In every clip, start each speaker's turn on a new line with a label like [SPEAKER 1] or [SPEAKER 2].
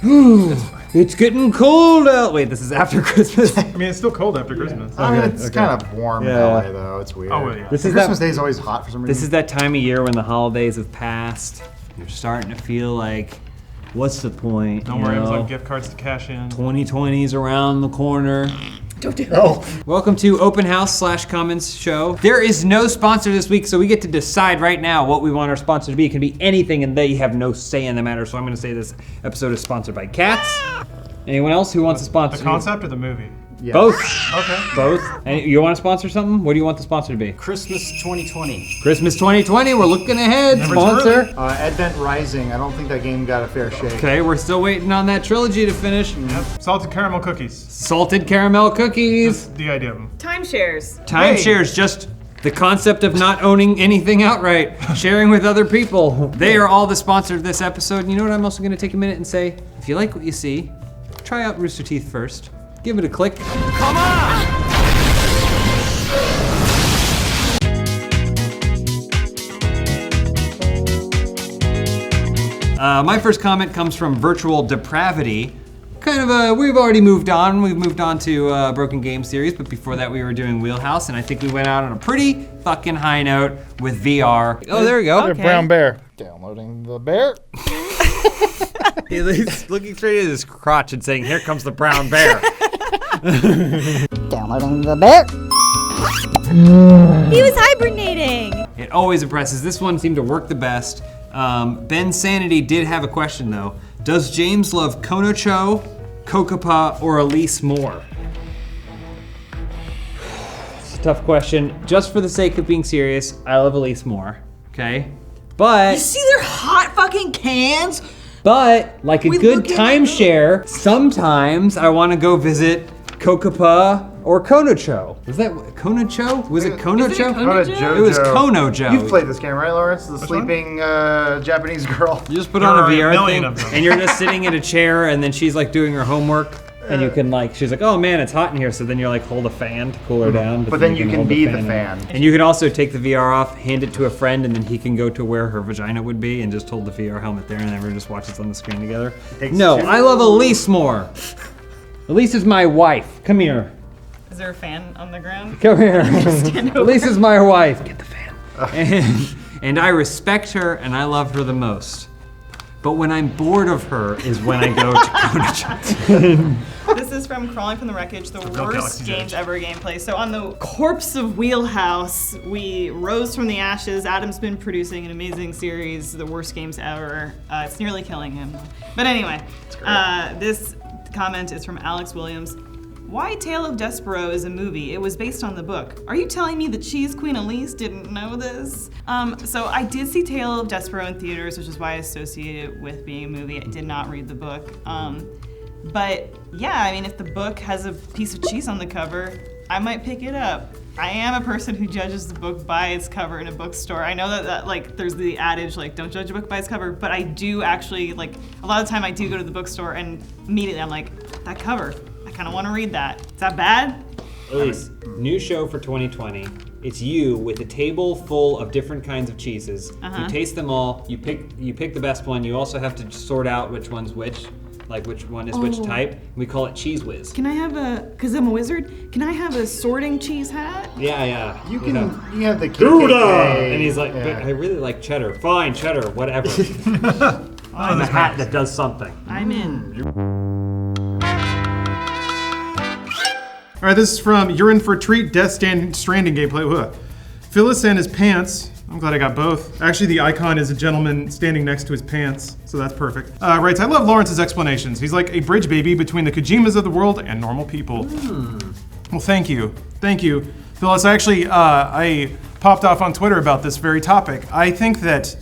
[SPEAKER 1] It's getting cold out. Wait, this is after Christmas.
[SPEAKER 2] I mean, it's still cold after Christmas.
[SPEAKER 3] It's kind of warm in LA though. It's weird.
[SPEAKER 2] Oh, well, yeah.
[SPEAKER 3] Christmas Day is always hot for some reason.
[SPEAKER 1] This is that time of year when the holidays have passed. You're starting to feel like, what's the point?
[SPEAKER 2] Don't worry, Amazon gift cards to cash in.
[SPEAKER 1] 2020's around the corner.
[SPEAKER 4] Don't do
[SPEAKER 3] that.
[SPEAKER 1] Welcome to Open House / Comments Show. There is no sponsor this week, so we get to decide right now what we want our sponsor to be. It can be anything, and they have no say in the matter. So I'm going to say this episode is sponsored by cats. Anyone else who wants to sponsor?
[SPEAKER 2] The concept or the movie?
[SPEAKER 3] Yeah.
[SPEAKER 1] Both.
[SPEAKER 2] Okay.
[SPEAKER 1] Both. And you want to sponsor something? What do you want the sponsor to be?
[SPEAKER 5] Christmas 2020.
[SPEAKER 1] Christmas 2020. We're looking ahead. Sponsor.
[SPEAKER 3] Advent Rising. I don't think that game got a fair shake.
[SPEAKER 1] Okay, we're still waiting on that trilogy to finish.
[SPEAKER 2] Yep. Salted caramel cookies.
[SPEAKER 1] Salted caramel cookies.
[SPEAKER 2] That's the idea of them.
[SPEAKER 4] Timeshares.
[SPEAKER 1] Timeshares, just the concept of not owning anything outright, sharing with other people. They are all the sponsor of this episode. And you know what? I'm also going to take a minute and say, if you like what you see, try out Rooster Teeth first. Give it a click. Come on! My first comment comes from Virtual Depravity. Kind of we've already moved on. We've moved on to Broken Game Series, but before that we were doing Wheelhouse, and I think we went out on a pretty fucking high note with VR. Oh, there we go.
[SPEAKER 4] Okay.
[SPEAKER 3] Brown bear. Downloading the bear.
[SPEAKER 1] He's looking straight at his crotch and saying, "Here comes the brown bear."
[SPEAKER 6] Downloading the bear.
[SPEAKER 7] He was hibernating.
[SPEAKER 1] It always impresses. This one seemed to work the best. Ben Sanity did have a question though. Does James love Konocho, Kokapa, or Elise more? It's a tough question. Just for the sake of being serious, I love Elise more, okay? But
[SPEAKER 4] You see their hot fucking cans?
[SPEAKER 1] But like a
[SPEAKER 4] We
[SPEAKER 1] good
[SPEAKER 4] look at
[SPEAKER 1] timeshare, sometimes I want to go visit Kokapa or Konocho. Was that Konocho? Was it Konocho?
[SPEAKER 4] Konojo?
[SPEAKER 1] It was Konojo.
[SPEAKER 3] You've played this game, right, Lawrence? The sleeping Japanese girl.
[SPEAKER 1] You just put
[SPEAKER 2] There
[SPEAKER 1] on a
[SPEAKER 2] are a
[SPEAKER 1] VR
[SPEAKER 2] million
[SPEAKER 1] thing,
[SPEAKER 2] of them.
[SPEAKER 1] and you're just sitting in a chair, and then she's like doing her homework, and you can like, she's like, oh man, it's hot in here, so then you're like, hold a fan to cool her down.
[SPEAKER 3] But then you can
[SPEAKER 1] hold
[SPEAKER 3] be the
[SPEAKER 1] in.
[SPEAKER 3] fan.
[SPEAKER 1] And you can also take the VR off, hand it to a friend, and then he can go to where her vagina would be, and just hold the VR helmet there, and everyone just watches on the screen together. No, I love Elise more. Elise is my wife. Come here.
[SPEAKER 4] Is there a fan on the ground?
[SPEAKER 1] Come here. Elise is my wife. Get the fan. And I respect her and I love her the most. But when I'm bored of her is when I go to Konocho.
[SPEAKER 4] This is from Crawling from the Wreckage, the
[SPEAKER 2] real
[SPEAKER 4] worst
[SPEAKER 2] Galaxy's
[SPEAKER 4] games
[SPEAKER 2] Edge.
[SPEAKER 4] ever gameplay. So on the corpse of Wheelhouse, we rose from the ashes. Adam's been producing an amazing series, the worst games ever. It's nearly killing him. But anyway, this comment is from Alex Williams. Why Tale of Despereaux is a movie? It was based on the book. Are you telling me the Cheese Queen Elise didn't know this? So I did see Tale of Despereaux in theaters, which is why I associate it with being a movie. I did not read the book. But yeah, I mean, if the book has a piece of cheese on the cover, I might pick it up. I am a person who judges the book by its cover in a bookstore. I know that like there's the adage like don't judge a book by its cover, but I do actually like a lot of the time I do go to the bookstore and immediately I'm like, that cover, I kind of want to read that. Is that bad?
[SPEAKER 1] Elise, new show for 2020. It's you with a table full of different kinds of cheeses. You taste them all. You pick the best one. You also have to sort out which one's which. Like which one is which type. We call it Cheese Whiz.
[SPEAKER 4] Can I have cause I'm a wizard, can I have a sorting cheese hat?
[SPEAKER 1] Yeah.
[SPEAKER 3] You can. You have the
[SPEAKER 1] Gouda!
[SPEAKER 3] KKK.
[SPEAKER 1] And he's like, but I really like cheddar. Fine, cheddar, whatever. I'm a hat that does something.
[SPEAKER 4] I'm in.
[SPEAKER 2] All right, this is from Youre In for a Treat, Death Stranding gameplay. Ugh. Phyllis and his pants. I'm glad I got both. Actually, the icon is a gentleman standing next to his pants, so that's perfect. Writes, I love Lawrence's explanations. He's like a bridge baby between the Kojimas of the world and normal people. Well, thank you. Thank you. Phyllis, actually, I popped off on Twitter about this very topic. I think that,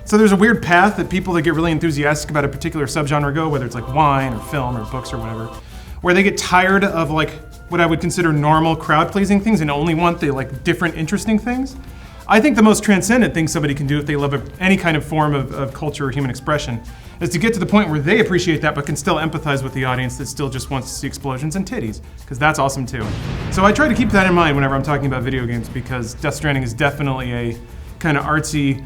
[SPEAKER 2] so there's a weird path that people that get really enthusiastic about a particular subgenre go, whether it's like wine or film or books or whatever, where they get tired of like what I would consider normal crowd-pleasing things and only want the like different, interesting things. I think the most transcendent thing somebody can do if they love any kind of form of culture or human expression is to get to the point where they appreciate that but can still empathize with the audience that still just wants to see explosions and titties, because that's awesome too. So I try to keep that in mind whenever I'm talking about video games, because Death Stranding is definitely a kind of artsy,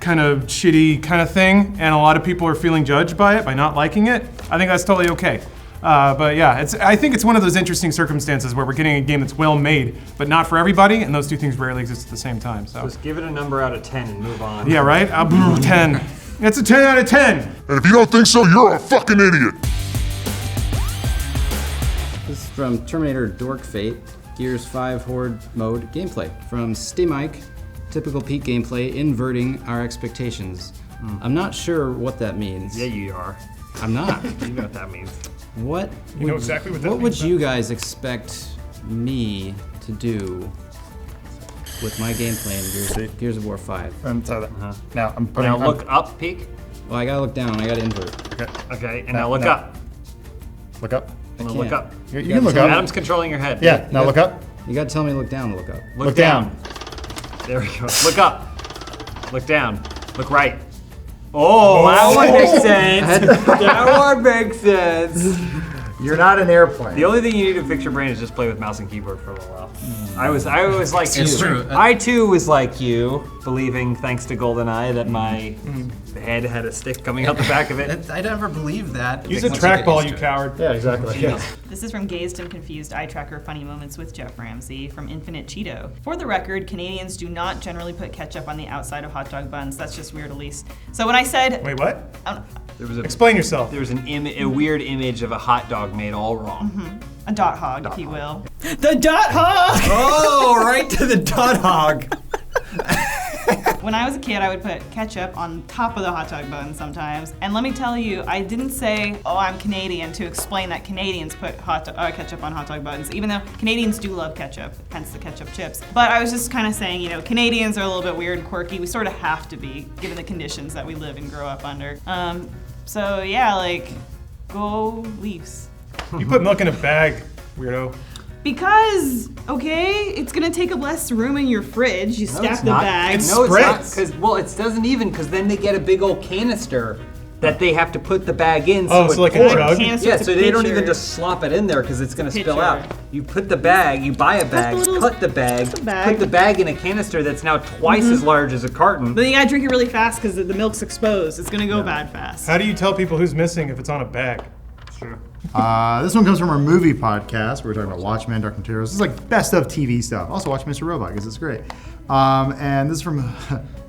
[SPEAKER 2] kind of shitty kind of thing, and a lot of people are feeling judged by it, by not liking it, I think that's totally okay. But yeah, I think it's one of those interesting circumstances where we're getting a game that's well made, but not for everybody, and those two things rarely exist at the same time. So
[SPEAKER 1] Just give it a number out of 10 and move on.
[SPEAKER 2] yeah, right? 10. It's a 10 out of 10.
[SPEAKER 6] And if you don't think so, you're a fucking idiot.
[SPEAKER 5] This is from Terminator Dork Fate, Gears 5 Horde Mode gameplay. From Steamike, typical peak gameplay, inverting our expectations. I'm not sure what that means.
[SPEAKER 1] Yeah, you are.
[SPEAKER 5] I'm not.
[SPEAKER 1] You know what that means.
[SPEAKER 5] What
[SPEAKER 2] You know exactly what that
[SPEAKER 5] would
[SPEAKER 2] means,
[SPEAKER 5] you guys expect me to do with my gameplay in Gears of War 5?
[SPEAKER 3] And so now I'm putting.
[SPEAKER 1] Now look up, peek.
[SPEAKER 5] Well, I gotta look down, I gotta invert.
[SPEAKER 1] Okay, and now look up.
[SPEAKER 3] Look up.
[SPEAKER 1] Now
[SPEAKER 5] can't.
[SPEAKER 1] look up.
[SPEAKER 3] You can look up.
[SPEAKER 1] Adam's controlling your head.
[SPEAKER 3] Yeah. Now look up.
[SPEAKER 5] You gotta tell me to look down to look up.
[SPEAKER 1] Look down. There we go. Look up. Look down. Look right. Oh, that one makes sense. That one makes sense.
[SPEAKER 3] You're not an airplane.
[SPEAKER 1] The only thing you need to fix your brain is just play with mouse and keyboard for a little while. I was like you.
[SPEAKER 5] It's true.
[SPEAKER 1] I too was like you, believing thanks to GoldenEye that my head had a stick coming out the back of it.
[SPEAKER 5] I never believed that.
[SPEAKER 2] Use a trackball, you coward.
[SPEAKER 3] Yeah, exactly. Yeah.
[SPEAKER 4] This is from Gazed and Confused Eye Tracker Funny Moments with Jeff Ramsey from Infinite Cheeto. For the record, Canadians do not generally put ketchup on the outside of hot dog buns. That's just weird, Elise. So when I said,
[SPEAKER 2] Wait, what?
[SPEAKER 1] There was a
[SPEAKER 2] Explain yourself.
[SPEAKER 1] There was a weird image of a hot dog made all wrong.
[SPEAKER 4] a dot hog, if you will. The dot hog!
[SPEAKER 1] Oh, right to the dot hog.
[SPEAKER 4] When I was a kid, I would put ketchup on top of the hot dog bun sometimes. And let me tell you, I didn't say, oh, I'm Canadian, to explain that Canadians put ketchup on hot dog buns, even though Canadians do love ketchup, hence the ketchup chips. But I was just kind of saying, you know, Canadians are a little bit weird and quirky. We sort of have to be, given the conditions that we live and grow up under. So yeah, like, go Leafs.
[SPEAKER 2] You put milk in a bag, weirdo.
[SPEAKER 4] Because, okay, it's gonna take up less room in your fridge. You stack the bag.
[SPEAKER 1] No, it's not.
[SPEAKER 2] Spreads.
[SPEAKER 1] Because, well, it doesn't even, because then they get a big old canister that they have to put the bag in.
[SPEAKER 2] Oh, so like a jug?
[SPEAKER 4] Canister
[SPEAKER 1] Yeah,
[SPEAKER 4] to
[SPEAKER 1] so they don't
[SPEAKER 4] pitcher.
[SPEAKER 1] even just slop it in there because it's gonna spill
[SPEAKER 4] Pitcher.
[SPEAKER 1] out. You put the bag, you buy a bag, cut the bag, put the bag in a canister that's now twice as large as a carton.
[SPEAKER 4] Then you gotta drink it really fast because the milk's exposed. It's gonna go bad fast.
[SPEAKER 2] How do you tell people who's missing if it's on a bag?
[SPEAKER 3] This one comes from our movie podcast. We're talking about Watchmen, Dark Materials. This is like best of TV stuff. Also watch Mr. Robot because it's great. And this is from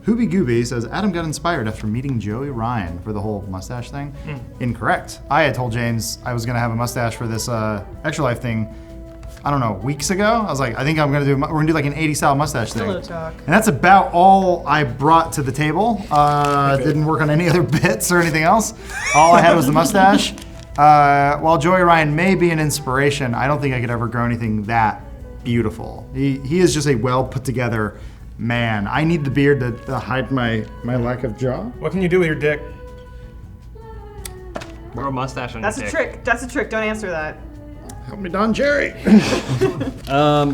[SPEAKER 3] Hooby Gooby. Says, Adam got inspired after meeting Joey Ryan for the whole mustache thing. Incorrect. I had told James I was going to have a mustache for this Extra Life thing, I don't know, weeks ago. I was like, I think we're gonna do like an 80s style mustache thing.
[SPEAKER 4] Pillow talk.
[SPEAKER 3] And that's about all I brought to the table. Didn't work on any other bits or anything else. All I had was the mustache. While Joey Ryan may be an inspiration, I don't think I could ever grow anything that beautiful. He is just a well put together man. I need the beard to hide my lack of jaw.
[SPEAKER 2] What can you do with your dick?
[SPEAKER 1] Grow a mustache on
[SPEAKER 4] That's
[SPEAKER 1] your
[SPEAKER 4] a
[SPEAKER 1] dick.
[SPEAKER 4] trick. That's a trick. Don't answer that.
[SPEAKER 3] Help me, Don Cherry.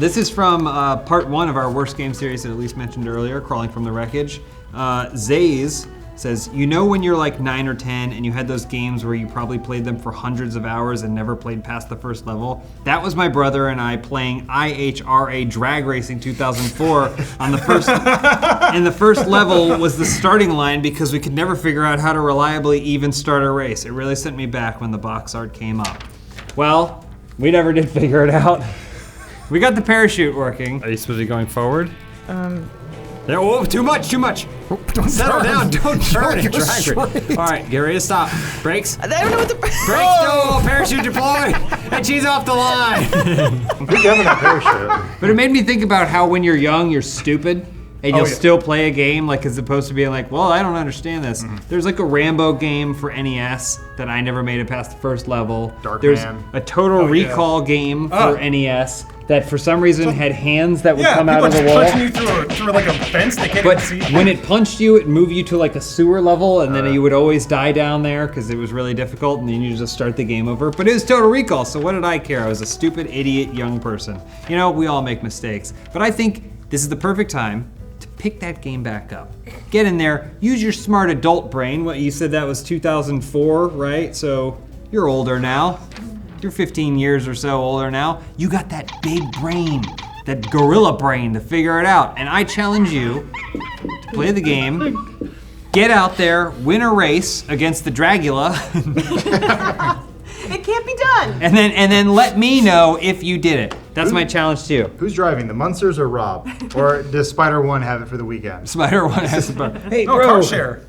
[SPEAKER 1] This is from part 1 of our worst game series that Elise mentioned earlier, Crawling from the Wreckage. Zays says, you know when you're like 9 or 10 and you had those games where you probably played them for hundreds of hours and never played past the first level? That was my brother and I playing IHRA Drag Racing 2004 on the first, and the first level was the starting line because we could never figure out how to reliably even start a race. It really sent me back when the box art came up. Well, we never did figure it out. We got the parachute working. Are you supposed to be going forward? Oh, too much. Settle down, don't turn and drag it. All right, get ready to stop. Brakes.
[SPEAKER 4] I don't know what the.
[SPEAKER 1] Brakes, no, parachute deploy, and she's off the line.
[SPEAKER 3] Who's having that parachute?
[SPEAKER 1] But it made me think about how when you're young, you're stupid, and you'll still play a game, like as opposed to being like, well, I don't understand this. There's like a Rambo game for NES that I never made it past the first level. There's a Total Recall game for NES that for some reason had hands that would come out of the wall.
[SPEAKER 2] Punching you through like a fence they can't
[SPEAKER 1] But
[SPEAKER 2] even see.
[SPEAKER 1] when it punched you, it moved you to like a sewer level, and then you would always die down there because it was really difficult, and then you just start the game over. But it was Total Recall, so what did I care? I was a stupid, idiot, young person. You know, we all make mistakes. But I think this is the perfect time to pick that game back up. Get in there, use your smart adult brain. What, you said that was 2004, right? So you're older now. You're 15 years or so older now. You got that big brain, that gorilla brain to figure it out. And I challenge you to play the game get out there, win a race against the Dragula,
[SPEAKER 7] It can't be done.
[SPEAKER 1] and then let me know if you did it. That's my challenge to you.
[SPEAKER 3] Who's driving, the Munsters or Rob? Or does Spider One have it for the weekend?
[SPEAKER 1] Spider One has to Hey,
[SPEAKER 2] Oh,
[SPEAKER 1] bro.
[SPEAKER 2] car share.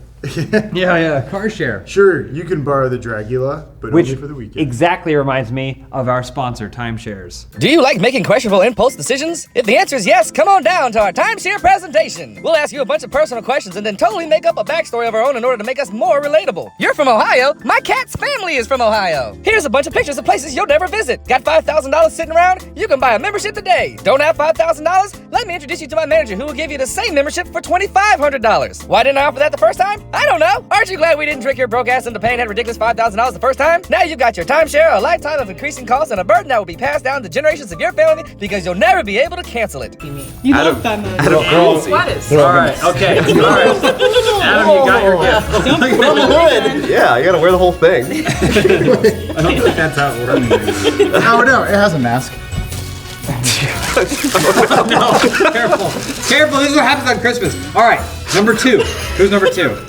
[SPEAKER 1] Yeah, car share.
[SPEAKER 3] Sure, you can borrow the Dragula, but
[SPEAKER 1] Which
[SPEAKER 3] only for the weekend.
[SPEAKER 1] exactly reminds me of our sponsor, Timeshares.
[SPEAKER 8] Do you like making questionable impulse decisions? If the answer is yes, come on down to our timeshare presentation. We'll ask you a bunch of personal questions and then totally make up a backstory of our own in order to make us more relatable. You're from Ohio. My cat's family is from Ohio. Here's a bunch of pictures of places you'll never visit. Got $5,000 sitting around? You can buy a membership today. Don't have $5,000? Let me introduce you to my manager who will give you the same membership for $2,500. Why didn't I offer that the first time? I don't know. Aren't you glad we didn't trick your broke ass into paying that ridiculous $5,000 the first time? Now you got your timeshare, a lifetime of increasing costs, and a burden that will be passed down to generations of your family because you'll never be able to cancel it.
[SPEAKER 4] You love that movie.
[SPEAKER 7] Lettuce.
[SPEAKER 1] All right, okay, all right. Adam, you got your gift.
[SPEAKER 9] Yeah, you gotta wear the whole thing.
[SPEAKER 2] I don't think that's how it works.
[SPEAKER 3] Oh no, it has a mask.
[SPEAKER 1] Careful, this is what happens on Christmas. All right, number 2. Who's number 2?